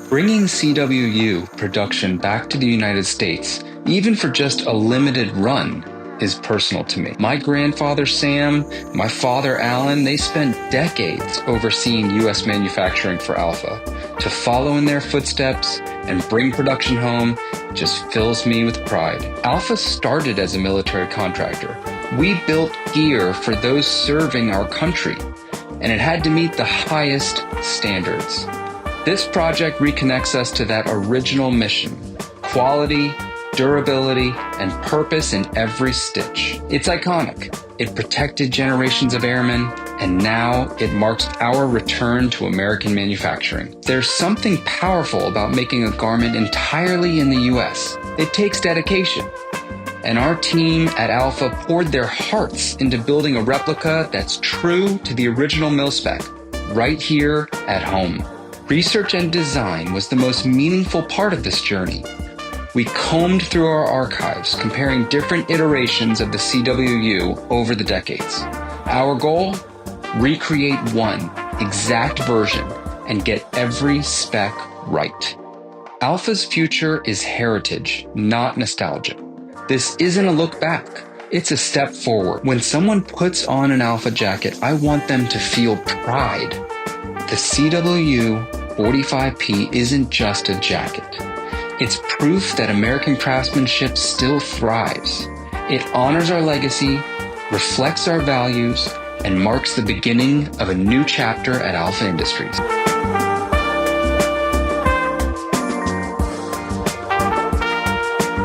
Bringing CWU production back to the United States, even for just a limited run, is personal to me. My grandfather Sam, my father Alan, they spent decades overseeing U.S. manufacturing for Alpha. To follow in their footsteps and bring production home just fills me with pride. Alpha started as a military contractor. We built gear for those serving our country, and it had to meet the highest standards. This project reconnects us to that original mission: quality, durability, and purpose in every stitch. It's iconic. It protected generations of airmen, and now it marks our return to American manufacturing. There's something powerful about making a garment entirely in the U.S. It takes dedication. And our team at Alpha poured their hearts into building a replica that's true to the original mil spec, right here at home. Research and design was the most meaningful part of this journey. We combed through our archives, comparing different iterations of the CWU over the decades. Our goal? Recreate one exact version and get every spec right. Alpha's future is heritage, not nostalgia. This isn't a look back. It's a step forward. When someone puts on an Alpha jacket, I want them to feel pride. The CWU 45P isn't just a jacket. It's proof that American craftsmanship still thrives. It honors our legacy, reflects our values, and marks the beginning of a new chapter at Alpha Industries.